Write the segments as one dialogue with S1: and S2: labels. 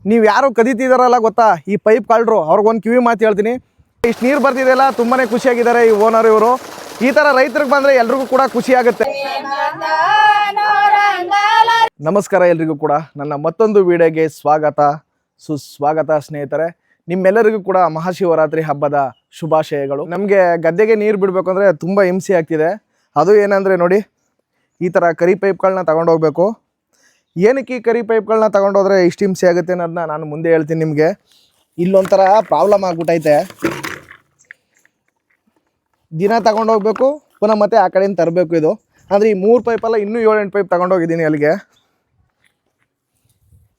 S1: ನೀವು ಯಾರು ಕದೀತಿದಾರಲ್ಲ ಗೊತ್ತಾ, ಈ ಪೈಪ್ ಕಳ್ಳರು, ಅವ್ರಿಗೊಂದು ಕಿವಿ ಮಾತು ಹೇಳ್ತೀನಿ. ಇಷ್ಟು ನೀರು ಬರ್ತಿದೆಯಲ್ಲ, ತುಂಬಾ ಖುಷಿಯಾಗಿದ್ದಾರೆ ಈ ಓನರ್ ಇವರು. ಈ ಥರ ರೈತರಿಗೆ ಬಂದರೆ ಎಲ್ರಿಗೂ ಕೂಡ ಖುಷಿ ಆಗುತ್ತೆ. ನಮಸ್ಕಾರ ಎಲ್ರಿಗೂ ಕೂಡ ನನ್ನ ಮತ್ತೊಂದು ವಿಡಿಯೋಗೆ ಸ್ವಾಗತ ಸುಸ್ವಾಗತ ಸ್ನೇಹಿತರೆ. ನಿಮ್ಮೆಲ್ಲರಿಗೂ ಕೂಡ ಮಹಾಶಿವರಾತ್ರಿ ಹಬ್ಬದ ಶುಭಾಶಯಗಳು. ನಮಗೆ ಗದ್ದೆಗೆ ನೀರು ಬಿಡಬೇಕು ಅಂದರೆ ತುಂಬ ಹಿಂಸೆ ಆಗ್ತಿದೆ. ಅದು ಏನಂದರೆ ನೋಡಿ, ಈ ಥರ ಕರಿ ಪೈಪ್ಗಳನ್ನ ತಗೊಂಡೋಗ್ಬೇಕು. ಏನಕ್ಕೆ ಈ ಕರಿ ಪೈಪ್ಗಳನ್ನ ತಗೊಂಡೋದ್ರೆ ಇಷ್ಟು ಹಿಂಸೆ ಆಗುತ್ತೆ ಅನ್ನೋದನ್ನ ನಾನು ಮುಂದೆ ಹೇಳ್ತೀನಿ ನಿಮಗೆ. ಇಲ್ಲೊಂಥರ ಪ್ರಾಬ್ಲಮ್ ಆಗ್ಬಿಟ್ಟೈತೆ. ದಿನ ತಗೊಂಡೋಗ್ಬೇಕು, ಪುನಃ ಮತ್ತೆ ಆ ಕಡೆಯಿಂದ ತರಬೇಕು. ಇದು ಅಂದರೆ ಈ 3 ಪೈಪಲ್ಲ ಇನ್ನೂ 7-8 ಪೈಪ್ ತಗೊಂಡೋಗಿದ್ದೀನಿ ಅಲ್ಲಿಗೆ.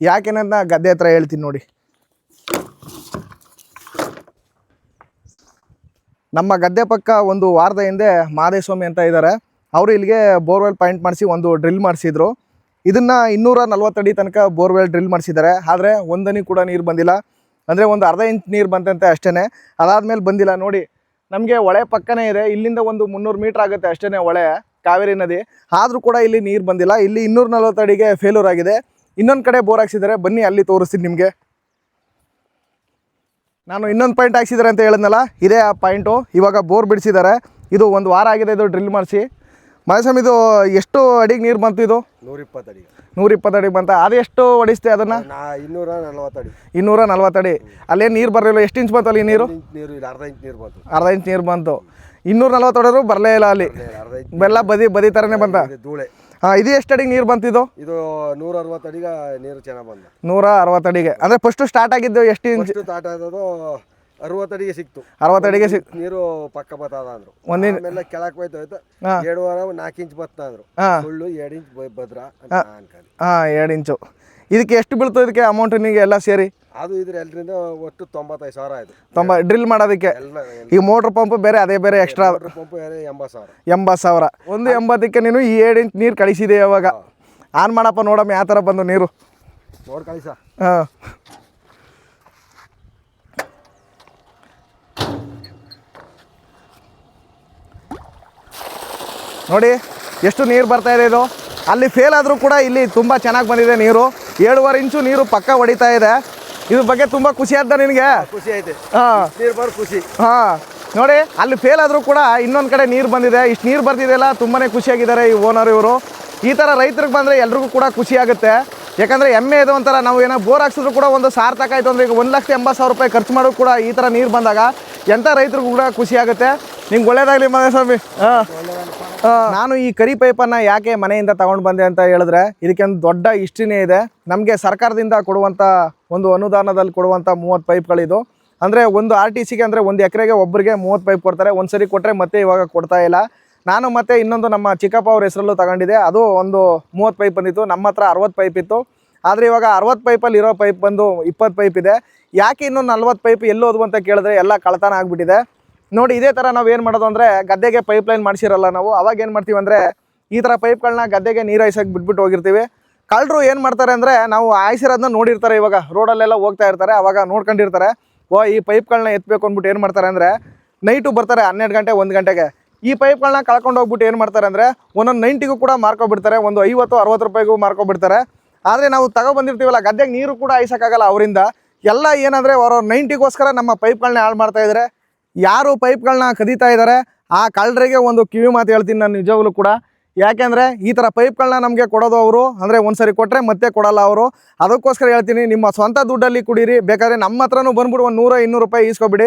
S1: ಯಾಕೆನ್ನೋದನ್ನ ಗದ್ದೆ ಹತ್ರ ಹೇಳ್ತೀನಿ ನೋಡಿ. ನಮ್ಮ ಗದ್ದೆ ಪಕ್ಕ ಒಂದು ವಾರದ ಹಿಂದೆ ಮಹದೇಸ್ವಾಮಿ ಅಂತ ಇದ್ದಾರೆ, ಅವರು ಇಲ್ಲಿಗೆ ಬೋರ್ವೆಲ್ ಪಾಯಿಂಟ್ ಮಾಡಿಸಿ ಒಂದು ಡ್ರಿಲ್ ಮಾಡಿಸಿದ್ರು. ಇದನ್ನು 240 ಅಡಿ ತನಕ ಬೋರ್ವೆಲ್ ಡ್ರಿಲ್ ಮಾಡಿಸಿದ್ದಾರೆ. ಆದರೆ ಒಂದನಿ ಕೂಡ ನೀರು ಬಂದಿಲ್ಲ. ಅಂದರೆ ಒಂದು ಅರ್ಧ ಇಂಚ್ ನೀರು ಬಂತಂತೆ ಅಷ್ಟೇ. ಅದಾದಮೇಲೆ ಬಂದಿಲ್ಲ. ನೋಡಿ, ನಮಗೆ ಹೊಳೆ ಪಕ್ಕನೇ ಇದೆ. ಇಲ್ಲಿಂದ ಒಂದು 300 ಮೀಟ್ರ್ ಆಗುತ್ತೆ ಅಷ್ಟೇ ಹೊಳೆ, ಕಾವೇರಿ ನದಿ. ಆದರೂ ಕೂಡ ಇಲ್ಲಿ ನೀರು ಬಂದಿಲ್ಲ. ಇಲ್ಲಿ 240 ಅಡಿಗೆ ಫೇಲ್ಯೂರ್ ಆಗಿದೆ. ಇನ್ನೊಂದು ಕಡೆ ಬೋರ್ ಹಾಕ್ಸಿದ್ದಾರೆ, ಬನ್ನಿ ಅಲ್ಲಿ ತೋರಿಸ್ತೀನಿ ನಿಮಗೆ. ನಾನು ಇನ್ನೊಂದು ಪಾಯಿಂಟ್ ಹಾಕ್ಸಿದ್ದಾರೆ ಅಂತ ಹೇಳಿದ್ನಲ್ಲ, ಇದೇ ಆ ಪಾಯಿಂಟು. ಇವಾಗ ಬೋರ್ ಬಿಡಿಸಿದ್ದಾರೆ. ಇದು ಒಂದು ವಾರ ಆಗಿದೆ ಇದು ಡ್ರಿಲ್ ಮಾಡಿಸಿ. ಮಹೇಶಮ್, ಇದು ಎಷ್ಟು ಅಡಿಗೆ ನೀರು ಬಂತು? ಇದು
S2: 120 ಅಡಿ.
S1: 120 ಅಡಿಗೆ ಬಂತ. ಅದು ಎಷ್ಟು ಹೊಡಿಸ್ತೆ ಅದನ್ನು?
S2: 240 ಅಡಿ.
S1: 240 ಅಡಿ. ಅಲ್ಲೇನು ನೀರು ಬರಲಿಲ್ಲ. ಎಷ್ಟು ಇಂಚ್ ಬಂತು ಅಲ್ಲಿ ನೀರು?
S2: ಅರ್ಧ ಇಂಚ್ ನೀರು ಬಂತು.
S1: ಅರ್ಧ ಇಂಚ್ ನೀರು ಬಂತು. 240 ಹೊಡೆದ್ರು ಬರಲೇ ಇಲ್ಲ ಅಲ್ಲಿ. ಬೆಲ್ಲ ಬದಿ ಥರನೇ ಬಂತ.
S2: ಧೂಳೆ.
S1: ಹಾಂ, ಇದು ಎಷ್ಟು ಅಡಿಗೆ ನೀರು ಬಂತು? ಇದು
S2: 160 ಅಡಿಗೆ ನೀರು ಚೆನ್ನಾಗಿ ಬಂದ.
S1: 160 ಅಡಿಗೆ. ಅಂದರೆ ಫಸ್ಟು ಸ್ಟಾರ್ಟ್ ಆಗಿದ್ದು ಎಷ್ಟು ಇಂಚ್?
S2: ಸ್ಟಾರ್ಟ್ ಆಗೋದು 60 ಅಡಿಗೆ ಸಿಕ್ತು.
S1: 60 ಅಡಿಗೆ
S2: ನೀರು ಪಕ್ಕ ಬತ್ತದ ಅಂದ್ರು.
S1: ಒಂದಿನ
S2: ಕೆಳಕ್ ಹೋಯ್ತು. 4 ಇಂಚ್ ಬತ್ತ ಅಂದ್ರು. ಸುಳ್ಳು 2 ಇಂಚ್ ಭದ್ರ ಅನ್ಕೊಂಡು.
S1: 2 ಇಂಚು. ಇದಕ್ಕೆ ಎಷ್ಟು ಬೀಳ್ತು ಇದಕ್ಕೆ ಅಮೌಂಟ್ ನಿಮಗೆ ಎಲ್ಲ ಸೇರಿ?
S2: ಅದು ಇದ್ರೆ ಎಲ್ಲರಿಂದ ಒಟ್ಟು 95,000 ಆಯ್ತು.
S1: ಡ್ರಿಲ್ ಮಾಡೋದಕ್ಕೆ. ಈ ಮೋಟ್ರ್ ಪಂಪ್ ಬೇರೆ, ಅದೇ ಬೇರೆ ಎಕ್ಸ್ಟ್ರಾ
S2: ಪಂಪ್ 80,000.
S1: 80,000. ಒಂದು 80ಕ್ಕೆ ನೀನು ಈ 2 ಇಂಚ್ ನೀರು ಕಳಿಸಿದೆ. ಯಾವಾಗ ಆನ್ ಮಾಡಪ್ಪ ನೋಡಮ್ಮ ಯಾವ ಥರ ಬಂದು ನೀರು.
S2: ನೋಡಿ ಕಳಿಸ.
S1: ಹಾಂ, ನೋಡಿ ಎಷ್ಟು ನೀರು ಬರ್ತಾ ಇದೆ. ಇದು ಅಲ್ಲಿ ಫೇಲ್ ಆದರೂ ಕೂಡ ಇಲ್ಲಿ ತುಂಬ ಚೆನ್ನಾಗಿ ಬಂದಿದೆ ನೀರು. 7.5 ಇಂಚು ನೀರು ಪಕ್ಕ ಹೊಡಿತಾ ಇದೆ. ಇದ್ರ ಬಗ್ಗೆ ತುಂಬ ಖುಷಿ ಆದ ನಿನಗೆ?
S2: ಖುಷಿ ಐತೆ.
S1: ಹಾಂ,
S2: ನೀರು ಬರೋ ಖುಷಿ.
S1: ಹಾಂ, ನೋಡಿ ಅಲ್ಲಿ ಫೇಲ್ ಆದರೂ ಕೂಡ ಇನ್ನೊಂದು ಕಡೆ ನೀರು ಬಂದಿದೆ. ಇಷ್ಟು ನೀರು ಬರ್ತಿದೆಯಲ್ಲ, ತುಂಬಾ ಖುಷಿಯಾಗಿದ್ದಾರೆ ಈ ಓನರ್ ಇವರು. ಈ ಥರ ರೈತರಿಗೆ ಬಂದರೆ ಎಲ್ರಿಗೂ ಕೂಡ ಖುಷಿ ಆಗುತ್ತೆ. ಯಾಕಂದರೆ ಎಮ್ಮೆ ಇದು ಒಂಥರ, ನಾವು ಏನೋ ಬೋರ್ ಹಾಕ್ಸಿದ್ರು ಕೂಡ ಒಂದು ಸಾರ್ಥಕ ಆಯಿತು ಅಂದರೆ, ಈಗ 1,80,000 ರೂಪಾಯಿ ಖರ್ಚು ಮಾಡೋದು ಕೂಡ ಈ ಥರ ನೀರು ಬಂದಾಗ ಎಂಥ ರೈತರಿಗೂ ಕೂಡ ಖುಷಿ ಆಗುತ್ತೆ. ನಿಮ್ಗೆ ಒಳ್ಳೇದಾಗಲಿ ಮಹೇಸ್ವಾಮಿ. ಹಾಂ, ನಾನು ಈ ಕರಿ ಪೈಪನ್ನು ಯಾಕೆ ಮನೆಯಿಂದ ತಗೊಂಡು ಬಂದೆ ಅಂತ ಹೇಳಿದ್ರೆ, ಇದಕ್ಕೆ ಒಂದು ದೊಡ್ಡ ಹಿಸ್ಟ್ರಿನೇ ಇದೆ. ನಮಗೆ ಸರ್ಕಾರದಿಂದ ಕೊಡುವಂಥ ಒಂದು ಅನುದಾನದಲ್ಲಿ ಕೊಡುವಂಥ 30 ಪೈಪ್ಗಳಿದು. ಅಂದರೆ ಒಂದು RTCಗೆ ಅಂದರೆ 1 ಎಕರೆಗೆ ಒಬ್ಬರಿಗೆ 30 ಪೈಪ್ ಕೊಡ್ತಾರೆ. ಒಂದು ಸರಿ ಕೊಟ್ಟರೆ ಮತ್ತೆ ಇವಾಗ ಕೊಡ್ತಾ ಇಲ್ಲ. ನಾನು ಮತ್ತೆ ಇನ್ನೊಂದು ನಮ್ಮ ಚಿಕ್ಕಪ್ಪ ಅವ್ರ ಹೆಸರಲ್ಲೂ ತಗೊಂಡಿದ್ದೆ. ಅದು ಒಂದು 30 ಪೈಪ್ ಬಂದಿತ್ತು. ನಮ್ಮ ಹತ್ರ 60 ಪೈಪ್ ಇತ್ತು. ಆದರೆ ಇವಾಗ 60 ಪೈಪಲ್ಲಿ ಇರೋ ಪೈಪ್ ಬಂದು 20 ಪೈಪ್ ಇದೆ. ಯಾಕೆ ಇನ್ನೊಂದು 40 ಪೈಪ್ ಎಲ್ಲೋದು ಅಂತ ಕೇಳಿದ್ರೆ, ಎಲ್ಲ ಕಳ್ತನ ಆಗಿಬಿಟ್ಟಿದೆ. ನೋಡಿ, ಇದೇ ಥರ ನಾವು ಏನು ಮಾಡೋದು ಅಂದರೆ, ಗದ್ದೆಗೆ ಪೈಪ್ಲೈನ್ ಮಾಡಿಸಿರಲ್ಲ ನಾವು, ಅವಾಗ ಏನು ಮಾಡ್ತೀವಿ ಅಂದರೆ, ಈ ಥರ ಪೈಪ್ಗಳನ್ನ ಗದ್ದೆಗೆ ನೀರು ಹಾಯ್ಸೋಕೆ ಬಿಟ್ಬಿಟ್ಟು ಹೋಗಿರ್ತೀವಿ. ಕಳ್ಳರು ಏನು ಮಾಡ್ತಾರೆ ಅಂದರೆ, ನಾವು ಹಾಯ್ಸಿರೋದನ್ನ ನೋಡಿರ್ತಾರೆ, ಇವಾಗ ರೋಡಲ್ಲೆಲ್ಲ ಹೋಗ್ತಾ ಇರ್ತಾರೆ, ಅವಾಗ ನೋಡ್ಕೊಂಡಿರ್ತಾರೆ. ಈ ಪೈಪ್ಗಳನ್ನ ಎತ್ತಬೇಕು ಅಂದ್ಬಿಟ್ಟು ಏನು ಮಾಡ್ತಾರೆ ಅಂದರೆ, ನೈಟು ಬರ್ತಾರೆ 12 ಗಂಟೆ 1 ಗಂಟೆಗೆ. ಈ ಪೈಪ್ಗಳನ್ನ ಕಳ್ಕೊಂಡು ಹೋಗ್ಬಿಟ್ಟು ಏನು ಮಾಡ್ತಾರೆ ಅಂದರೆ, ಒಂದೊಂದು 90ಗೂ ಕೂಡ ಮಾರ್ಕೊಬಿಡ್ತಾರೆ, ಒಂದು 50-60 ರೂಪಾಯಿಗೂ ಮಾರ್ಕೊಬಿಡ್ತಾರೆ. ಆದರೆ ನಾವು ತಗೊಬಂದಿರ್ತೀವಲ್ಲ, ಗದ್ದೆಗೆ ನೀರು ಕೂಡ ಹಾಯ್ಸೋಕ್ಕಾಗಲ್ಲ ಅವರಿಂದ. ಎಲ್ಲ ಏನಂದರೆ, ಅವರು 90ಗೋಸ್ಕರ ನಮ್ಮ ಪೈಪ್ಗಳನ್ನ ಹಾಳು ಮಾಡ್ತಾ ಇದ್ದಾರೆ. ಯಾರು ಪೈಪ್ಗಳನ್ನ ಕದೀತಾ ಇದ್ದಾರೆ ಆ ಕಳ್ಳರಿಗೆ ಒಂದು ಕಿವಿ ಮಾತು ಹೇಳ್ತೀನಿ ನಾನು ನಿಜವಾಗ್ಲೂ ಕೂಡ. ಯಾಕೆಂದರೆ ಈ ಥರ ಪೈಪ್ಗಳನ್ನ ನಮಗೆ ಕೊಡೋದು ಅವರು, ಅಂದರೆ ಒಂದು ಸರಿ ಕೊಟ್ಟರೆ ಮತ್ತೆ ಕೊಡಲ್ಲ ಅವರು. ಅದಕ್ಕೋಸ್ಕರ ಹೇಳ್ತೀನಿ, ನಿಮ್ಮ ಸ್ವಂತ ದುಡ್ಡಲ್ಲಿ ಕುಡೀರಿ. ಬೇಕಾದ್ರೆ ನಮ್ಮ ಹತ್ರನೂ ಬಂದ್ಬಿಟ್ಟು ಒಂದು 100-200 ರೂಪಾಯಿ ಈಸ್ಕೊಬಿಡಿ.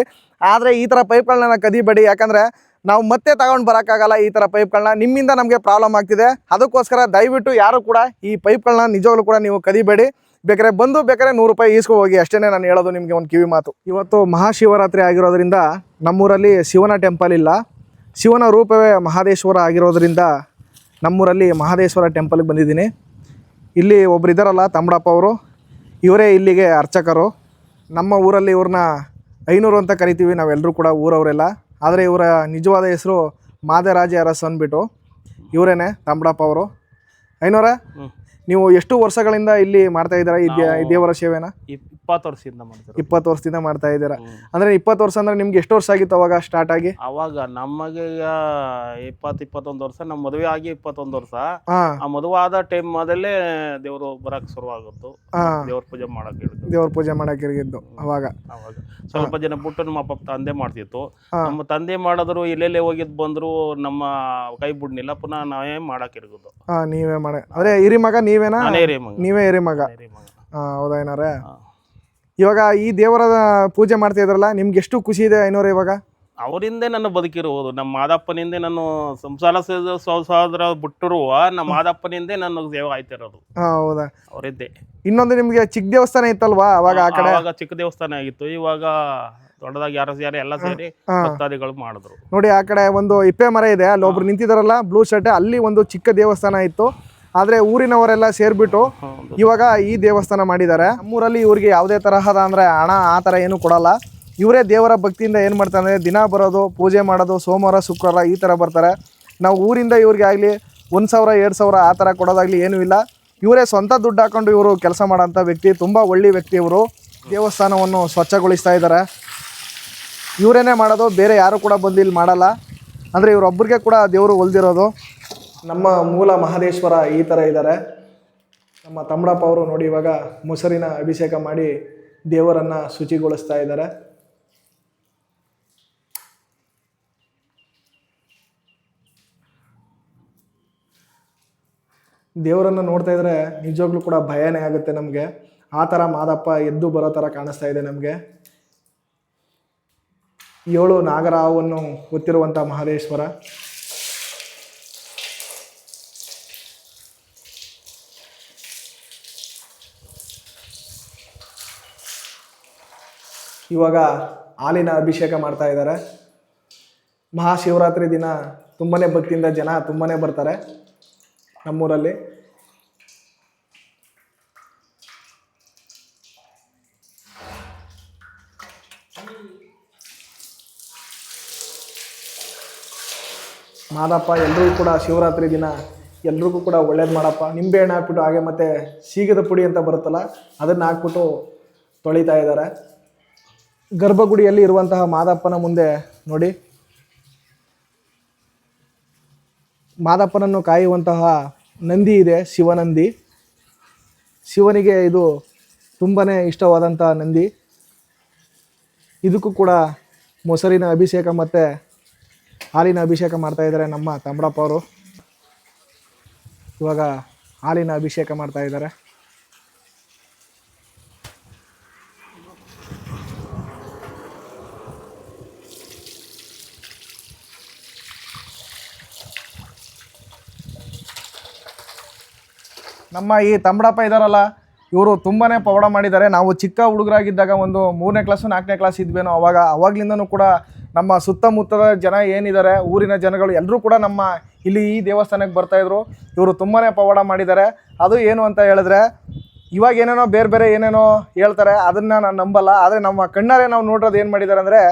S1: ಆದರೆ ಈ ಥರ ಪೈಪ್ಗಳನ್ನ ಕದಿಬೇಡಿ. ಯಾಕಂದರೆ ನಾವು ಮತ್ತೆ ತಗೊಂಡು ಬರೋಕ್ಕಾಗಲ್ಲ ಈ ಥರ ಪೈಪ್ಗಳನ್ನ. ನಿಮ್ಮಿಂದ ನಮಗೆ ಪ್ರಾಬ್ಲಮ್ ಆಗ್ತಿದೆ. ಅದಕ್ಕೋಸ್ಕರ ದಯವಿಟ್ಟು ಯಾರು ಕೂಡ ಈ ಪೈಪ್ಗಳನ್ನ ನಿಜವಾಗ್ಲೂ ಕೂಡ ನೀವು ಕದಿಬೇಡಿ. ಬೇಕಾದ್ರೆ ಬೇಕಾದ್ರೆ 100 ರೂಪಾಯಿ ಈಸ್ಕೊ ಹೋಗಿ. ಅಷ್ಟೇ ನಾನು ಹೇಳೋದು ನಿಮಗೆ ಒಂದು ಕಿವಿ ಮಾತು. ಇವತ್ತು ಮಹಾಶಿವರಾತ್ರಿ ಆಗಿರೋದ್ರಿಂದ ನಮ್ಮೂರಲ್ಲಿ ಶಿವನ ಟೆಂಪಲ್ ಇಲ್ಲ. ಶಿವನ ರೂಪವೇ ಮಹದೇಶ್ವರ ಆಗಿರೋದ್ರಿಂದ ನಮ್ಮೂರಲ್ಲಿ ಮಹದೇಶ್ವರ ಟೆಂಪಲ್ಗೆ ಬಂದಿದ್ದೀನಿ. ಇಲ್ಲಿ ಒಬ್ರು ಇದ್ದಾರಲ್ಲ, ತಮ್ಮಡಪ್ಪ ಅವರು, ಇವರೇ ಇಲ್ಲಿಗೆ ಅರ್ಚಕರು. ನಮ್ಮ ಊರಲ್ಲಿ ಇವ್ರನ್ನ ಐನೂರು ಅಂತ ಕರಿತೀವಿ ನಾವೆಲ್ಲರೂ ಕೂಡ, ಊರವರೆಲ್ಲ. ಆದರೆ ಇವರ ನಿಜವಾದ ಹೆಸರು ಮಾದೇರಾಜ ಅರಸ್ ಅಂದ್ಬಿಟ್ಟು. ಇವರೇನೆ ತಮ್ಮಡಪ್ಪ ಅವರು. ಐನೂರ, ನೀವು ಎಷ್ಟು ವರ್ಷಗಳಿಂದ ಇಲ್ಲಿ ಮಾಡ್ತಾ ಇದ್ದೀರಾ ಈ ದೇವರ ಸೇವೆನ?
S3: 20 ವರ್ಷದಿಂದ ಮಾಡ್ತಾರೆ.
S1: 20 ವರ್ಷದಿಂದ ಮಾಡ್ತಾ ಇದ್ದೀರಾ. ಅಂದ್ರೆ 20 ವರ್ಷ ಅಂದ್ರೆ ನಿಮ್ಗೆ ಎಷ್ಟು ವರ್ಷ ಆಗಿತ್ತು ಅವಾಗ ಸ್ಟಾರ್ಟ್ ಆಗಿ?
S3: ಅವಾಗ ನಮಗೆ ಈಗ 21 ವರ್ಷ, ನಮ್ಮ ಮದುವೆ ಆಗಿ 21 ವರ್ಷ.
S1: ಹಾ
S3: ಆ ಮದುವೆ ಆದ ಟೈಮ್ ಮೊದಲೇ ದೇವರು ಬರಕ್ ಶುರು ಆಗುತ್ತು, ದೇವ್ರ ಪೂಜೆ ಮಾಡಕ್ ಹೇಳಿದ್ರು.
S1: ದೇವ್ರ ಪೂಜೆ ಮಾಡಕ್ ಇರಿಗಿದ್ದು ಅವಾಗ
S3: ಸ್ವಲ್ಪ ಜನ ಬಿಟ್ಟು ನಮ್ಮ ಪಾಪ ತಂದೆ ಮಾಡ್ತಿತ್ತು. ನಮ್ಮ ತಂದೆ ಮಾಡಿದ್ರು, ಎಲ್ಲೆಲ್ಲೇ ಹೋಗಿದ್ ಬಂದ್ರು ನಮ್ಮ ಕೈ ಬಿಡ್ನಿಲ್ಲ, ಪುನಃ ನಾವೇ ಮಾಡಕ್ ಇರ್ಗುದು.
S1: ನೀವೇ ಅಂದ್ರೆ ಹಿರಿ ಮಗ ನೀವೇನಾ? ನೀವೇ ಹಿರಿ ಮಗ. ಹೌದಾ ಏನಾರೆ? ಇವಾಗ ಈ ದೇವರ ಪೂಜೆ ಮಾಡ್ತಾ ಇದ್ರಲ್ಲ, ನಿಮ್ಗೆ ಎಷ್ಟು ಖುಷಿ ಇದೆ ಐನೋರ? ಇವಾಗ
S3: ಅವರಿಂದೇ ನನ್ನ ಬದುಕಿರುವುದು, ನಮ್ಮ ಮಾದಪ್ಪನಿಂದೆ ನಾನು ಸಂಸಾರ ಸಹೋದರ ಬಿಟ್ಟರು, ನಮ್ಮ ಮಾದಪ್ಪನಿಂದೆ ನನ್ನ ಸೇವೆ ಆಯ್ತಿರೋದು.
S1: ಹೌದಾ?
S3: ಅವರಿದ್ದೆ.
S1: ಇನ್ನೊಂದು ನಿಮ್ಗೆ ಚಿಕ್ಕ ದೇವಸ್ಥಾನ ಇತ್ತಲ್ವಾ ಅವಾಗ? ಆ ಕಡೆ
S3: ಚಿಕ್ಕ ದೇವಸ್ಥಾನ ಆಗಿತ್ತು, ಇವಾಗ ದೊಡ್ಡದಾಗಿ ಯಾರು ಎಲ್ಲ ಸೇರಿ ಭಕ್ತಾದಿಗಳು ಮಾಡಿದ್ರು.
S1: ನೋಡಿ ಆ ಕಡೆ ಒಂದು ಇಪ್ಪೆ ಮರ ಇದೆ, ಅಲ್ಲಿ ಒಬ್ರು ನಿಂತಿದಾರಲ್ಲ ಬ್ಲೂ ಶರ್ಟ್, ಅಲ್ಲಿ ಒಂದು ಚಿಕ್ಕ ದೇವಸ್ಥಾನ ಇತ್ತು. ಆದ್ರೆ ಊರಿನವರೆಲ್ಲ ಸೇರ್ಬಿಟ್ಟು ಇವಾಗ ಈ ದೇವಸ್ಥಾನ ಮಾಡಿದ್ದಾರೆ. ನಮ್ಮೂರಲ್ಲಿ ಇವ್ರಿಗೆ ಯಾವುದೇ ತರಹದ ಅಂದ್ರೆ ಹಣ ಆ ಥರ ಏನು ಕೊಡಲ್ಲ. ಇವರೇ ದೇವರ ಭಕ್ತಿಯಿಂದ ಏನು ಮಾಡ್ತಾರೆ ಅಂದರೆ ದಿನ ಬರೋದು, ಪೂಜೆ ಮಾಡೋದು, ಸೋಮವಾರ ಶುಕ್ರವಾರ ಈ ಥರ ಬರ್ತಾರೆ. ನಾವು ಊರಿಂದ ಇವ್ರಿಗೆ ಆಗಲಿ 1,000 2,000 ಆ ಥರ ಕೊಡೋದಾಗಲಿ ಏನೂ ಇಲ್ಲ. ಇವರೇ ಸ್ವಂತ ದುಡ್ಡು ಹಾಕೊಂಡು ಇವರು ಕೆಲಸ ಮಾಡೋಂಥ ವ್ಯಕ್ತಿ, ತುಂಬ ಒಳ್ಳೆ ವ್ಯಕ್ತಿ ಇವರು. ದೇವಸ್ಥಾನವನ್ನು ಸ್ವಚ್ಛಗೊಳಿಸ್ತಾ ಇದ್ದಾರೆ, ಇವರೇನೇ ಮಾಡೋದು, ಬೇರೆ ಯಾರು ಕೂಡ ಬಂದು ಇಲ್ಲಿ ಮಾಡಲ್ಲ. ಅಂದರೆ ಇವರೊಬ್ಬರಿಗೆ ಕೂಡ ದೇವರು ಒಲ್ದಿರೋದು. ನಮ್ಮ ಮೂಲ ಮಹದೇಶ್ವರ ಈ ಥರ ಇದ್ದಾರೆ. ನಮ್ಮ ತಮ್ಮಡಪ್ಪ ಅವರು ನೋಡಿ ಇವಾಗ ಮೊಸರಿನ ಅಭಿಷೇಕ ಮಾಡಿ ದೇವರನ್ನು ಶುಚಿಗೊಳಿಸ್ತಾ ಇದ್ದಾರೆ. ದೇವರನ್ನು ನೋಡ್ತಾ ಇದ್ರೆ ನಿಜವಾಗ್ಲೂ ಕೂಡ ಭಯನೇ ಆಗುತ್ತೆ ನಮಗೆ. ಆ ಥರ ಮಾದಪ್ಪ ಎದ್ದು ಬರೋ ಥರ ಕಾಣಿಸ್ತಾ ಇದೆ ನಮಗೆ. 7 ನಾಗರಾವನ್ನು ಹೊತ್ತಿರುವಂಥ ಮಹದೇಶ್ವರ. ಇವಾಗ ಹಾಲಿನ ಅಭಿಷೇಕ ಮಾಡ್ತಾ ಇದ್ದಾರೆ. ಮಹಾಶಿವರಾತ್ರಿ ದಿನ ತುಂಬಾ ಭಕ್ತಿಯಿಂದ ಜನ ತುಂಬಾ ಬರ್ತಾರೆ ನಮ್ಮೂರಲ್ಲಿ. ಮಾದಪ್ಪ ಎಲ್ರಿಗೂ ಕೂಡ ಶಿವರಾತ್ರಿ ದಿನ ಎಲ್ರಿಗೂ ಕೂಡ ಒಳ್ಳೇದು ಮಾಡಪ್ಪ. ನಿಂಬೆಹಣ್ಣು ಹಾಕ್ಬಿಟ್ಟು ಹಾಗೆ ಮತ್ತು ಸೀಗದ ಪುಡಿ ಅಂತ ಬರುತ್ತಲ್ಲ ಅದನ್ನು ಹಾಕ್ಬಿಟ್ಟು ತೊಳಿತಾ ಇದ್ದಾರೆ. ಗರ್ಭಗುಡಿಯಲ್ಲಿ ಇರುವಂತಹ ಮಾದಪ್ಪನ ಮುಂದೆ ನೋಡಿ, ಮಾದಪ್ಪನನ್ನು ಕಾಯುವಂತಹ ನಂದಿ ಇದೆ, ಶಿವನಂದಿ. ಶಿವನಿಗೆ ಇದು ತುಂಬಾ ಇಷ್ಟವಾದಂಥ ನಂದಿ. ಇದಕ್ಕೂ ಕೂಡ ಮೊಸರಿನ ಅಭಿಷೇಕ ಮತ್ತು ಹಾಲಿನ ಅಭಿಷೇಕ ಮಾಡ್ತಾ ಇದ್ದಾರೆ ನಮ್ಮ ತಮ್ಮಡಪ್ಪ ಅವರು. ಇವಾಗ ಹಾಲಿನ ಅಭಿಷೇಕ ಮಾಡ್ತಾ ಇದ್ದಾರೆ. ನಮ್ಮ ಈ ತಮ್ಮಡಪ್ಪ ಇದ್ದಾರಲ್ಲ, ಇವರು ತುಂಬಾ ಪವಾಡ ಮಾಡಿದ್ದಾರೆ. ನಾವು ಚಿಕ್ಕ ಹುಡುಗರಾಗಿದ್ದಾಗ ಒಂದು 3ನೇ ಕ್ಲಾಸು 4ನೇ ಕ್ಲಾಸ್ ಇದ್ವೇನೋ, ಅವಾಗ್ಲಿಂದನೂ ಕೂಡ ನಮ್ಮ ಸುತ್ತಮುತ್ತದ ಜನ ಏನಿದ್ದಾರೆ, ಊರಿನ ಜನಗಳು ಎಲ್ಲರೂ ಕೂಡ ನಮ್ಮ ಇಲ್ಲಿ ಈ ದೇವಸ್ಥಾನಕ್ಕೆ ಬರ್ತಾಯಿದ್ರು. ಇವರು ತುಂಬಾ ಪವಾಡ ಮಾಡಿದ್ದಾರೆ. ಅದು ಏನು ಅಂತ ಹೇಳಿದ್ರೆ, ಇವಾಗ ಏನೇನೋ ಬೇರೆ ಏನೇನೋ ಹೇಳ್ತಾರೆ, ಅದನ್ನು ನಾನು ನಂಬಲ್ಲ. ಆದರೆ ನಮ್ಮ ಕಣ್ಣಾರೆ ನಾವು ನೋಡೋದು ಏನು ಮಾಡಿದ್ದಾರೆ ಅಂದರೆ,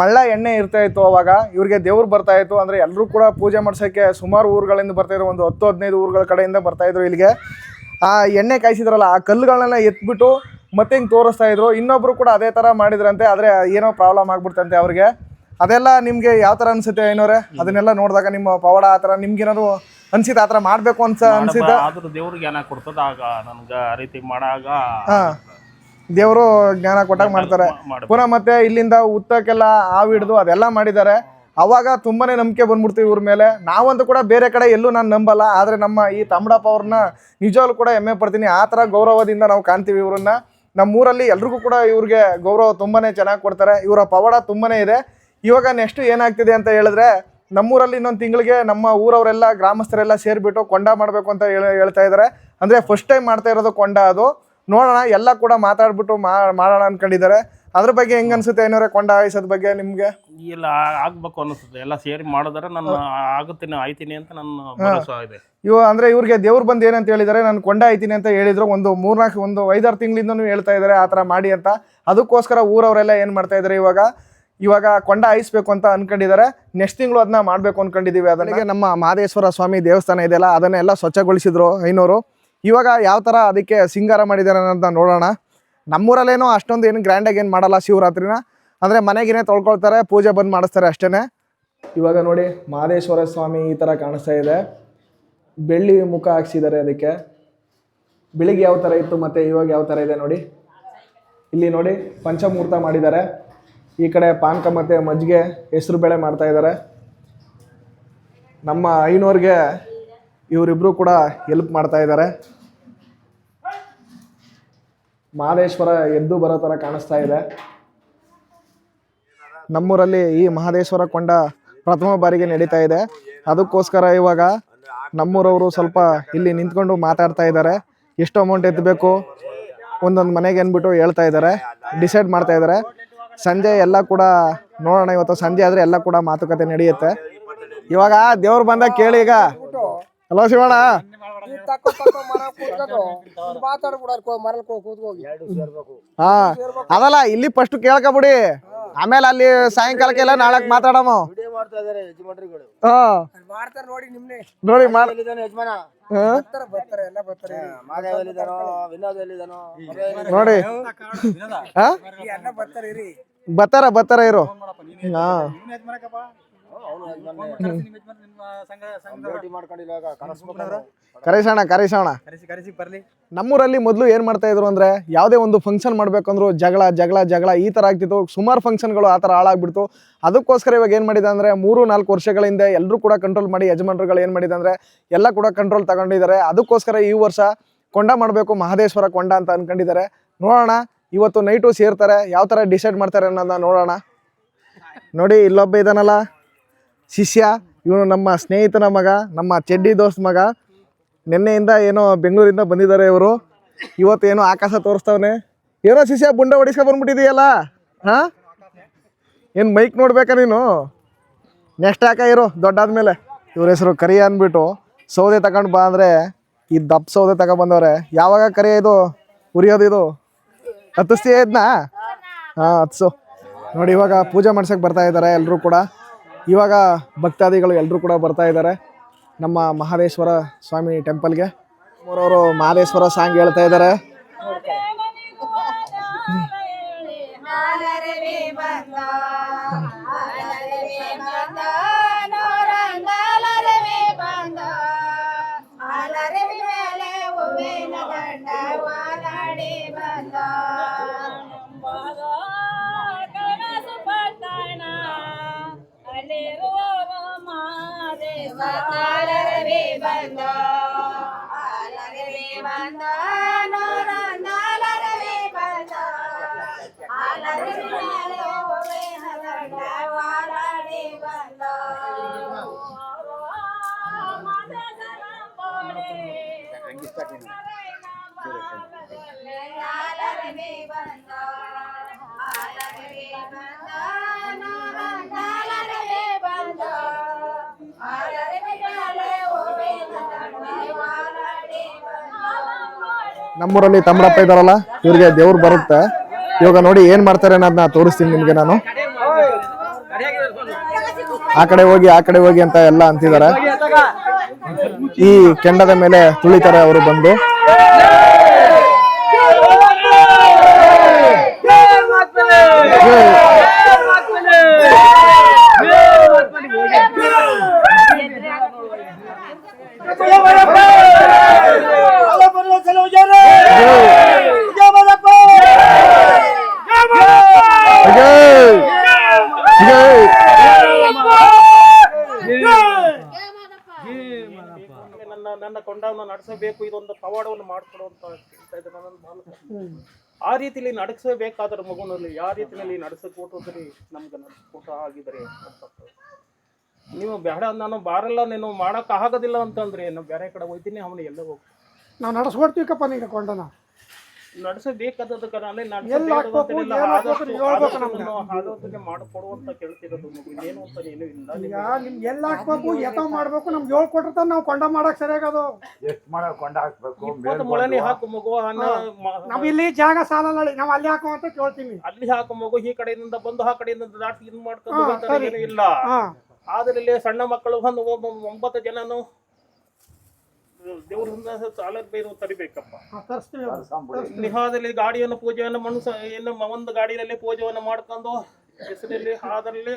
S1: ಮಳ್ಳ ಎಣ್ಣೆ ಇರ್ತಾಯಿತ್ತು ಅವಾಗ. ಇವ್ರಿಗೆ ದೇವ್ರು ಬರ್ತಾಯಿತ್ತು. ಅಂದರೆ ಎಲ್ಲರೂ ಕೂಡ ಪೂಜೆ ಮಾಡ್ಸೋಕ್ಕೆ ಸುಮಾರು ಊರುಗಳಿಂದ ಬರ್ತಾಯಿದ್ರು, ಒಂದು 10-15 ಊರುಗಳ ಕಡೆಯಿಂದ ಬರ್ತಾಯಿದ್ರು ಇಲ್ಲಿಗೆ. ಆ ಎಣ್ಣೆ ಕಾಯಿಸಿದ್ರಲ್ಲ, ಆ ಕಲ್ಲುಗಳನ್ನೆಲ್ಲ ಎತ್ಬಿಟ್ಟು ಮತ್ತೆ ಹಿಂಗೆ ತೋರಿಸ್ತಾ ಇದ್ರು. ಇನ್ನೊಬ್ರು ಕೂಡ ಅದೇ ಥರ ಮಾಡಿದ್ರಂತೆ, ಆದರೆ ಏನೋ ಪ್ರಾಬ್ಲಮ್ ಆಗ್ಬಿಡ್ತಂತೆ ಅವ್ರಿಗೆ. ಅದೆಲ್ಲ ನಿಮಗೆ ಯಾವ ಥರ ಅನಿಸುತ್ತೆ ಏನೋರೆ? ಅದನ್ನೆಲ್ಲ ನೋಡಿದಾಗ ನಿಮ್ಮ ಪವಾಡ ಆ ಥರ ನಿಮ್ಗೇನಾದ್ರು ಅನ್ಸಿತ್ತು, ಆ ಥರ ಮಾಡಬೇಕು ಅನ್ಸಿದ್ದ?
S3: ದೇವ್ರಿಗೆ ಜ್ಞಾನ ಕೊಡ್ತದ, ಆಗ ನನ್ಗೆ ಆ ರೀತಿ ಮಾಡಾಗ
S1: ದೇವರು ಜ್ಞಾನ ಕೊಟ್ಟಾಗ ಮಾಡ್ತಾರೆ. ಪುನಃ ಮತ್ತೆ ಇಲ್ಲಿಂದ ಉತ್ತಕ್ಕೆಲ್ಲ ಹಾವು ಹಿಡಿದು ಅದೆಲ್ಲ ಮಾಡಿದ್ದಾರೆ. ಅವಾಗ ತುಂಬಾ ನಂಬಿಕೆ ಬಂದ್ಬಿಡ್ತೀವಿ ಇವ್ರ ಮೇಲೆ. ನಾವಂತೂ ಕೂಡ ಬೇರೆ ಕಡೆ ಎಲ್ಲೂ ನಾನು ನಂಬಲ್ಲ, ಆದರೆ ನಮ್ಮ ಈ ತಮ್ಮಡಪ್ಪ ಅವ್ರನ್ನ ನಿಜವಾಗ್ಲೂ ಕೂಡ ಹೆಮ್ಮೆ ಪಡ್ತೀನಿ. ಆ ಥರ ಗೌರವದಿಂದ ನಾವು ಕಾಣ್ತೀವಿ ಇವ್ರನ್ನ. ನಮ್ಮೂರಲ್ಲಿ ಎಲ್ರಿಗೂ ಕೂಡ ಇವ್ರಿಗೆ ಗೌರವ ತುಂಬಾ ಚೆನ್ನಾಗಿ ಕೊಡ್ತಾರೆ. ಇವರ ಪವಾಡ ತುಂಬಾ ಇದೆ. ಇವಾಗ ನೆಕ್ಸ್ಟ್ ಏನಾಗ್ತಿದೆ ಅಂತ ಹೇಳಿದ್ರೆ, ನಮ್ಮೂರಲ್ಲಿ ಇನ್ನೊಂದು ತಿಂಗಳಿಗೆ ನಮ್ಮ ಊರವರೆಲ್ಲ ಗ್ರಾಮಸ್ಥರೆಲ್ಲ ಸೇರಿಬಿಟ್ಟು ಕೊಂಡ ಮಾಡಬೇಕು ಅಂತ ಹೇಳ್ತಾ ಇದ್ದಾರೆ. ಅಂದರೆ ಫಸ್ಟ್ ಟೈಮ್ ಮಾಡ್ತಾ ಇರೋದು ಕೊಂಡ. ಅದು ನೋಡೋಣ, ಎಲ್ಲ ಕೂಡ ಮಾತಾಡ್ಬಿಟ್ಟು ಮಾಡೋಣ ಅಂದ್ಕೊಂಡಿದ್ದಾರೆ. ಅದ್ರ ಬಗ್ಗೆ ಹೆಂಗೆ ಅನ್ಸುತ್ತೆ ಏನಾರೆ ಕೊಂಡ ಹಾಯಿಸೋದ್ ಬಗ್ಗೆ ನಿಮಗೆ?
S3: ಇಲ್ಲ, ಆಗ್ಬೇಕು ಅನಿಸುತ್ತೆ. ಎಲ್ಲ ಸೇರಿ ಮಾಡಿದ್ರೆ ನಾನು ಆಗುತ್ತೀನಿ, ಆಯ್ತೀನಿ ಅಂತ ನನ್ನ ಭರವಸೆ ಇದೆ.
S1: ಅಂದರೆ ಇವ್ರಿಗೆ ದೇವ್ರು ಬಂದು ಏನಂತ ಹೇಳಿದ್ದಾರೆ, ನಾನು ಕೊಂಡ ಆಯ್ತೀನಿ ಅಂತ ಹೇಳಿದ್ರು. ಒಂದು 5-6 ತಿಂಗಳಿಂದನೂ ಹೇಳ್ತಾ ಇದ್ದಾರೆ ಆ ಥರ ಮಾಡಿ ಅಂತ. ಅದಕ್ಕೋಸ್ಕರ ಊರವರೆಲ್ಲ ಏನು ಮಾಡ್ತಾ ಇದ್ದಾರೆ, ಇವಾಗ ಕೊಂಡ ಹಾಯಿಸ್ಬೇಕು ಅಂತ ಅನ್ಕೊಂಡಿದ್ದಾರೆ. ನೆಕ್ಸ್ಟ್ ತಿಂಗಳು ಅದನ್ನ ಮಾಡಬೇಕು ಅನ್ಕೊಂಡಿದ್ದೀವಿ. ಅದಕ್ಕೆ ನಮ್ಮ ಮಹದೇಶ್ವರ ಸ್ವಾಮಿ ದೇವಸ್ಥಾನ ಇದೆಯಲ್ಲ, ಅದನ್ನೆಲ್ಲ ಸ್ವಚ್ಛಗೊಳಿಸಿದ್ರು ಐನೋರು. ಇವಾಗ ಯಾವ ಥರ ಅದಕ್ಕೆ ಸಿಂಗಾರ ಮಾಡಿದ್ದಾರೆ ಅಂತ ನೋಡೋಣ. ನಮ್ಮೂರಲ್ಲೇನೋ ಅಷ್ಟೊಂದು ಏನು ಗ್ರ್ಯಾಂಡಾಗಿ ಏನು ಮಾಡಲ್ಲ ಶಿವರಾತ್ರಿನ, ಅಂದರೆ ಮನೆಗೇನೆ ತೊಳ್ಕೊಳ್ತಾರೆ, ಪೂಜೆ ಬಂದು ಮಾಡಿಸ್ತಾರೆ ಅಷ್ಟೇ. ಇವಾಗ ನೋಡಿ ಮಹದೇಶ್ವರ ಸ್ವಾಮಿ ಈ ಥರ ಕಾಣಿಸ್ತಾ ಇದೆ, ಬೆಳ್ಳಿ ಮುಖ ಹಾಕ್ಸಿದ್ದಾರೆ ಅದಕ್ಕೆ. ಬೆಳಿಗ್ಗೆ ಯಾವ ಥರ ಇತ್ತು ಮತ್ತು ಇವಾಗ ಯಾವ ಥರ ಇದೆ ನೋಡಿ. ಇಲ್ಲಿ ನೋಡಿ ಪಂಚಮೂರ್ತ ಮಾಡಿದ್ದಾರೆ, ಈ ಕಡೆ ಪಾನಕ ಮತ್ತು ಮಜ್ಜಿಗೆ ಹೆಸರು ಬೇಳೆ ಮಾಡ್ತಾ ಇದ್ದಾರೆ. ನಮ್ಮ ಐನೋರ್ಗೆ ಇವರಿಬ್ಬರು ಕೂಡ ಹೆಲ್ಪ್ ಮಾಡ್ತಾ ಇದ್ದಾರೆ. ಮಹದೇಶ್ವರ ಎದ್ದು ಬರೋ ಥರ ಕಾಣಿಸ್ತಾ ಇದೆ. ನಮ್ಮೂರಲ್ಲಿ ಈ ಮಹದೇಶ್ವರ ಕೊಂಡ ಪ್ರಥಮ ಬಾರಿಗೆ ನಡೀತಾ ಇದೆ. ಅದಕ್ಕೋಸ್ಕರ ಇವಾಗ ನಮ್ಮೂರವರು ಸ್ವಲ್ಪ ಇಲ್ಲಿ ನಿಂತ್ಕೊಂಡು ಮಾತಾಡ್ತಾ ಇದ್ದಾರೆ. ಎಷ್ಟು ಅಮೌಂಟ್ ಎತ್ತಬೇಕು ಒಂದೊಂದು ಮನೆಗೆ ಅಂದ್ಬಿಟ್ಟು ಹೇಳ್ತಾ ಇದ್ದಾರೆ, ಡಿಸೈಡ್ ಮಾಡ್ತಾ ಇದ್ದಾರೆ. ಸಂಜೆ ಎಲ್ಲ ಕೂಡ ನೋಡೋಣ, ಇವತ್ತು ಸಂಜೆ ಆದರೆ ಎಲ್ಲ ಕೂಡ ಮಾತುಕತೆ ನಡೆಯುತ್ತೆ. ಇವಾಗ ದೇವ್ರು ಬಂದಾಗ ಕೇಳಿ ಈಗ. ಹಲೋ ಶಿವಣ್ಣ, ಹಾ ಅದಲ್ಲ ಇಲ್ಲಿ ಫಸ್ಟ್ ಕೇಳ್ಕೊಬಿಡಿ, ಆಮೇಲೆ ಅಲ್ಲಿ ಸಾಯಂಕಾಲಕ್ಕೆಲ್ಲ ನಾಳಕ್ ಮಾತಾಡಮ್ಮ. ನೋಡಿ ನೋಡಿ ಬರ್ತಾರ ಇರು. ಹಾ ಕರೀಸೋಣ. ನಮ್ಮೂರಲ್ಲಿ ಮೊದಲು ಏನ್ ಮಾಡ್ತಾ ಇದ್ರು ಅಂದ್ರೆ, ಯಾವುದೇ ಒಂದು ಫಂಕ್ಷನ್ ಮಾಡ್ಬೇಕಂದ್ರು ಜಗಳ ಈ ತರ ಆಗ್ತಿತ್ತು. ಸುಮಾರು ಫಂಕ್ಷನ್ಗಳು ಆ ತರ ಹಾಳಾಗ್ಬಿಡ್ತು. ಅದಕ್ಕೋಸ್ಕರ ಇವಾಗ ಏನ್ ಮಾಡಿದೆ ಅಂದ್ರೆ 3-4 ವರ್ಷಗಳ ಹಿಂದೆ ಎಲ್ಲರೂ ಕೂಡ ಕಂಟ್ರೋಲ್ ಮಾಡಿ, ಯಜಮಾನರುಗಳು ಏನ್ ಮಾಡಿದೆ ಅಂದ್ರೆ ಎಲ್ಲ ಕೂಡ ಕಂಟ್ರೋಲ್ ತಗೊಂಡಿದ್ದಾರೆ. ಅದಕ್ಕೋಸ್ಕರ ಈ ವರ್ಷ ಕೊಂಡ ಮಾಡಬೇಕು, ಮಹದೇಶ್ವರ ಕೊಂಡ ಅಂತ ಅನ್ಕೊಂಡಿದ್ದಾರೆ. ನೋಡೋಣ, ಇವತ್ತು ನೈಟು ಸೇರ್ತಾರೆ, ಯಾವ ತರ ಡಿಸೈಡ್ ಮಾಡ್ತಾರೆ ಅನ್ನೋದನ್ನ ನೋಡೋಣ. ನೋಡಿ ಇಲ್ಲೊಬ್ಬ ಇದಾನಲ್ಲ ಶಿಷ್ಯ, ಇವನು ನಮ್ಮ ಸ್ನೇಹಿತನ ಮಗ, ನಮ್ಮ ಚೆಡ್ಡಿ ದೋಸ್ತ್ ಮಗ. ನಿನ್ನೆಯಿಂದ ಏನೋ ಬೆಂಗಳೂರಿಂದ ಬಂದಿದ್ದಾರೆ ಇವರು. ಇವತ್ತು ಏನೋ ಆಕಾಶ ತೋರಿಸ್ತವನೆ. ಏನೋ ಶಿಷ್ಯ ಬುಂಡ ಹೊಡಿಸ್ಕೊ ಬಂದ್ಬಿಟ್ಟಿದೆಯಲ್ಲ, ಹಾಂ ಏನು ಮೈಕ್ ನೋಡ್ಬೇಕಾ ನೀನು? ನೆಕ್ಸ್ಟ್ ಯಾಕೆ ಇರು ದೊಡ್ಡಾದ್ಮೇಲೆ. ಇವ್ರ ಹೆಸರು ಕರಿ ಅಂದ್ಬಿಟ್ಟು ಸೌದೆ ತಗೊಂಡು ಬಾ ಅಂದರೆ ಈ ದಪ್ಪ ಸೌದೆ ತಗೊಬಂದವ್ರೆ. ಯಾವಾಗ ಕರಿ ಇದು ಉರಿಯೋದು? ಇದು ಹತ್ತಿಸ್ತೀಯ ಇದನ್ನ? ಹಾಂ ಹತ್ಸು. ನೋಡಿ ಇವಾಗ ಪೂಜೆ ಮಾಡ್ಸೋಕೆ ಬರ್ತಾ ಇದ್ದಾರೆ ಎಲ್ಲರೂ ಕೂಡ. ಇವಾಗ ಭಕ್ತಾದಿಗಳು ಎಲ್ಲರೂ ಕೂಡ ಬರ್ತಾ ಇದ್ದಾರೆ ನಮ್ಮ ಮಹದೇಶ್ವರ ಸ್ವಾಮಿ ಟೆಂಪಲ್ಗೆ. ಅವರವರು ಮಹದೇಶ್ವರ ಸಾಂಗ್ ಹೇಳ್ತಾ ಇದ್ದಾರೆ. ನಮ್ಮೂರಲ್ಲಿ ತಮ್ಮರಪ್ಪ ಇದಾರಲ್ಲ, ಇವ್ರಿಗೆ ದೇವ್ರು ಬರುತ್ತೆ. ಇವಾಗ ನೋಡಿ ಏನ್ ಮಾಡ್ತಾರೆ ಅನ್ನೋದನ್ನ ತೋರಿಸ್ತೀನಿ ನಿಮ್ಗೆ ನಾನು. ಆ ಕಡೆ ಹೋಗಿ ಅಂತ ಎಲ್ಲ ಅಂತಿದ್ದಾರೆ. ಈ ಕೆಂಡದ ಮೇಲೆ ತುಳಿತಾರೆ ಅವರು ಬಂದು.
S3: ನನ್ನ ಕೊಂಡವನ್ನು ನಡೆಸಬೇಕು, ಇದೊಂದು ಪವಾಡವನ್ನು ಮಾಡಿಕೊಡುವಂತ ಹೇಳ್ತಾ ಇದ್ದೆ ನನ್ನ ಬಾಲಕ. ಆ ರೀತಿಯಲ್ಲಿ ನಡೆಸಬೇಕಾದ್ರೆ ಮಗುನಲ್ಲಿ ಯಾವ ರೀತಿಯಲ್ಲಿ ನಡೆಸಿಕೊಟ್ಟರೆ ನಮ್ಗೆ ನಡೆಸಿಕೊಟ್ಟ ಆಗಿದ್ರೆ ನೀವು ಬೇಡ, ನಾನು ಬಾರಲ್ಲ, ನೀನು ಮಾಡಕ್ ಆಗೋದಿಲ್ಲ ಅಂತಂದ್ರೆ ನಾವು ಬೇರೆ ಕಡೆ ಹೋಗ್ತೀನಿ, ಅವನು ಎಲ್ಲ ಹೋಗ್ತೀನಿ.
S4: ನಾವು ನಡೆಸ್ಕೊಡ್ತೀವಪ್ಪ ನಿಂಗೆ ಕೊಂಡನ
S3: ನಡೆಸಬೇಕಾದಕ್ಕೆ ಮಾಡಿಕೊಡುವಂತ ಕೇಳ್ತಿರೋದು ಮಗು, ಏನು ಅಂತ ಏನು ಇಲ್ಲ.
S4: ನಿಮ್ಗೆ ಎಲ್ಲ ಹಾಕ್ಬೇಕು, ಯಥ ಮಾಡ್ಬೇಕು, ನಮ್ಗೆ ಹೇಳ್ಕೊಟ್ಟಿರ್ತಾರ. ನಾವು ಕೊಂಡ ಮಾಡಕ್ ಸರಿಯಾಗದು.
S3: ಮೊಳನೆ ಹಾಕು ಮಗು,
S4: ನಾವ್ ಇಲ್ಲಿ ಜಾಗ ಸಾಲಲ್ಲ, ನಾವ್ ಅಲ್ಲಿ ಹಾಕೋ ಅಂತ ಕೇಳ್ತೀವಿ.
S3: ಅಲ್ಲಿ ಹಾಕು ಮಗು, ಈ ಕಡೆಯಿಂದ ಬಂದು ಆ ಕಡೆಯಿಂದ ದಾಟಿ ಇದ್ ಮಾಡ್ಕೊಂಡು ಏನು ಇಲ್ಲ. ಆದ್ರೆ ಇಲ್ಲಿ ಸಣ್ಣ ಮಕ್ಕಳು ಒಂದು 9 ಜನನು ದೇವರಿಂದ ಸಾಲ ಬೇರು ತಡಿಬೇಕಪ್ಪ.
S4: ತರಿಸ್ತೀವಿ
S3: ನಿಹಾದಲ್ಲಿ ಗಾಡಿಯನ್ನು ಪೂಜೆಯನ್ನು ಮನುಷ್ಯ ಏನು ಒಂದು ಗಾಡಿಯಲ್ಲಿ ಪೂಜೆಯನ್ನು ಮಾಡ್ಕೊಂಡು ಹೆಸರಲ್ಲಿ ಹಾದಲ್ಲಿ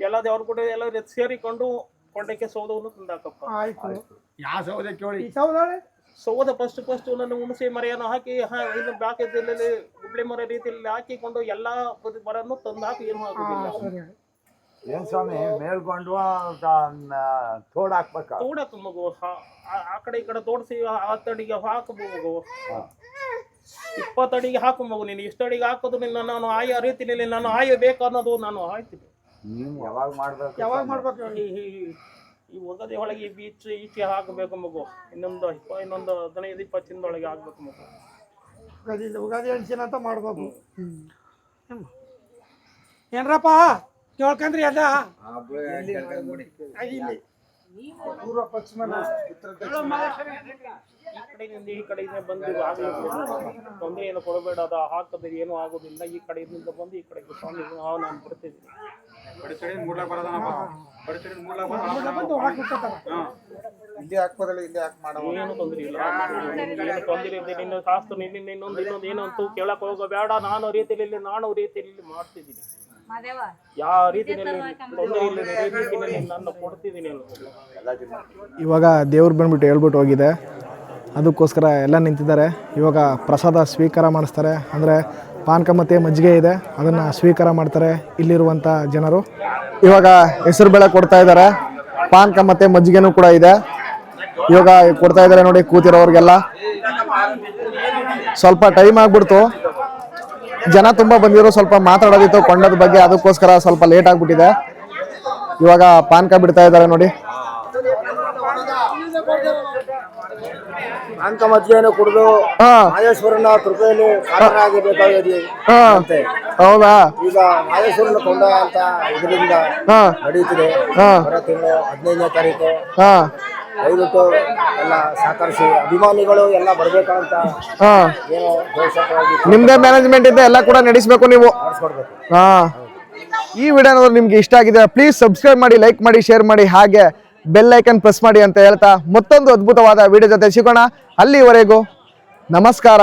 S3: ಎಲ್ಲ ದೇವ್ರ ಕೂಡ ಎಲ್ಲ ಸೇರಿಕೊಂಡು ಕೊಂಡಕ್ಕೆ ಸೌದವನ್ನು ತಂದಾಕಪ್ಪ.
S4: ಆಯ್ತು
S2: ಯಾವ ಸೌದೆ ಕೇಳಿ
S4: ಈ ಸೌದಾಳೆ
S3: ಸೌದ ಫಸ್ಟ್ ನನ್ನ ಹುಣಸೆ ಮರೆಯನ್ನು ಹಾಕಿ ಇನ್ನು ಬ್ಯಾಕದಲ್ಲಿ ಗುಬ್ಳಿ ಮರ ರೀತಿಯಲ್ಲಿ ಹಾಕಿಕೊಂಡು ಎಲ್ಲಾ ಮರನ್ನು ತಂದು ಹಾಕಿ ಏನು ಆಗುದಿಲ್ಲ.
S4: ಸರಿ
S5: ಏನ್ ಸ್ವಾಮಿ ಮೇಲ್ಕೊಂಡು ತೋಡ್ ಹಾಕ್ಬೇಕ
S3: ತೋಡಕ್ ಮಗು ಆ ಕಡೆ ಈ ಕಡೆ ತೋಡಿಸಿ 10 ಅಡಿಗೆ ಹಾಕು ಮಗು, 20 ಅಡಿಗೆ ಹಾಕು ಮಗು. ನೀನು ಇಷ್ಟು ಅಡಿಗೆ ಹಾಕೋದು ನಾನು ಆಯಾ ರೀತಿಯಲ್ಲಿ ನಾನು ಆಯಬೇಕು ಅನ್ನೋದು ನಾನು ಆಯ್ತೀನಿ.
S5: ನೀನ್ ಯಾವಾಗ ಮಾಡ್ಬೇಕು
S4: ಯಾವಾಗ ಮಾಡ್ಬೇಕು
S3: ಈ ಒಗದೆ ಒಳಗೆ ಈಚೆ ಹಾಕಬೇಕು ಮಗು. ಇನ್ನೊಂದು 15-20 ದಿನದೊಳಗೆ ಹಾಕ್ಬೇಕು ಮಗು.
S4: ಉಗಾದಿ ಹಂಚಿನ ಅಂತ ಮಾಡ್ಬೇಕು. ಏನ್ರಪ್ಪ ಕೇಳ್ಕಂದ್ರಿ ಅದ ಇಲ್ಲಿ ಪೂರ್ವ ಪಶ್ಚಿಮ
S3: ಈ ಕಡೆಯಿಂದ ಬಂದು ತೊಂದರೆ ಏನು ಕೊಡಬೇಡ, ಅದು ಹಾಕದ್ರೆ ಏನೂ ಆಗೋದಿಲ್ಲ. ಈ ಕಡೆಯಿಂದ ಬಂದು ಈ ಕಡೆಗೆ ಸ್ವಾಮಿ ನಾನು ಬರ್ತಿದ್ದೀನಿ.
S2: ಇಲ್ಲಿ ಹಾಕ್ಬೋದಲ್ಲ, ಇಲ್ಲಿ ಹಾಕಿ ಮಾಡೋ
S3: ಏನು ತೊಂದರೆ ಇಲ್ಲ, ಏನು ತೊಂದರೆ ಇದೆ. ನಿನ್ನ ಶಾಸ್ತ್ರ ಇನ್ನೊಂದು ಏನಂತೂ ಕೇಳಕ್ ಹೋಗಬೇಡ. ನಾನು ರೀತಿಯಲ್ಲಿ ಮಾಡ್ತಿದ್ದೀನಿ. ಯಾವ ರೀತಿಯಲ್ಲಿ ತೊಂದರೆ ಇಲ್ಲದೆ ರೀತಿಯಲ್ಲಿ ನಾನು ಕೊಡ್ತಿದ್ದೀನಿ.
S1: ಇವಾಗ ದೇವ್ರು ಬಂದ್ಬಿಟ್ಟು ಹೇಳ್ಬಿಟ್ಟು ಹೋಗಿದೆ, ಅದಕ್ಕೋಸ್ಕರ ಎಲ್ಲ ನಿಂತಿದ್ದಾರೆ. ಇವಾಗ ಪ್ರಸಾದ ಸ್ವೀಕಾರ ಮಾಡಿಸ್ತಾರೆ. ಅಂದರೆ ಪಾನಕ ಮತ್ತು ಮಜ್ಜಿಗೆ ಇದೆ, ಅದನ್ನು ಸ್ವೀಕಾರ ಮಾಡ್ತಾರೆ ಇಲ್ಲಿರುವಂಥ ಜನರು. ಇವಾಗ ಹೆಸರು ಬೇಳೆ ಕೊಡ್ತಾ ಇದ್ದಾರೆ, ಪಾನಕ ಮತ್ತು ಮಜ್ಜಿಗೆನೂ ಕೂಡ ಇದೆ. ಇವಾಗ ಕೊಡ್ತಾ ಇದ್ದಾರೆ ನೋಡಿ ಕೂತಿರೋರಿಗೆಲ್ಲ. ಸ್ವಲ್ಪ ಟೈಮ್ ಆಗ್ಬಿಡ್ತು, ಜನ ತುಂಬ ಬಂದಿರೋ, ಸ್ವಲ್ಪ ಮಾತಾಡೋದಿತ್ತು ಕೊಂಡದ ಬಗ್ಗೆ, ಅದಕ್ಕೋಸ್ಕರ ಸ್ವಲ್ಪ ಲೇಟ್ ಆಗಿಬಿಟ್ಟಿದೆ. ಇವಾಗ ಪಾನಕ ಬಿಡ್ತಾ ಇದ್ದಾರೆ ನೋಡಿ.
S2: ಪಾನಕ ಮಜ್ಜಿಗೆಯನ್ನು ಕುಡಿದು ಮಹೇಶ್ವರನ ಕೃಪೆಯಲ್ಲಿ ಕಾರಣರಾಗಬೇಕಾಗಿದೆ.
S1: ಹೌದಾ?
S2: ಈಗ ಮಹೇಶ್ವರನ ಕೊಂಡ ಅಂತ ಇದರಿಂದ ನಡೀತಿದೆ. ಬರೋ ತಿಂಗಳು 15ನೇ ತಾರೀಕು. ದಯವಿಟ್ಟು ಎಲ್ಲ ಸಹಕರಿಸಿ, ಅಭಿಮಾನಿಗಳು ಎಲ್ಲ ಬರ್ಬೇಕಂತ ಏನೋ ದೋಷವಾಗಿ
S1: ನಿಮ್ದೇ ಮ್ಯಾನೇಜ್ಮೆಂಟ್ ಇಂದ ಎಲ್ಲ ಕೂಡ ನಡೆಸಬೇಕು ನೀವು.
S2: ಮಾಡಿಸ್ಕೊಡ್ಬೇಕು.
S1: ಈ ವಿಡಿಯೋ ಏನಾದ್ರು ನಿಮ್ಗೆ ಇಷ್ಟ ಆಗಿದೆ ಪ್ಲೀಸ್ ಸಬ್ಸ್ಕ್ರೈಬ್ ಮಾಡಿ, ಲೈಕ್ ಮಾಡಿ, ಶೇರ್ ಮಾಡಿ, ಹಾಗೆ ಬೆಲ್ ಐಕನ್ ಪ್ರೆಸ್ ಮಾಡಿ ಅಂತ ಹೇಳ್ತಾ ಮತ್ತೊಂದು ಅದ್ಭುತವಾದ ವಿಡಿಯೋ ಜೊತೆ ಸಿಗೋಣ. ಅಲ್ಲಿವರೆಗೂ ನಮಸ್ಕಾರ.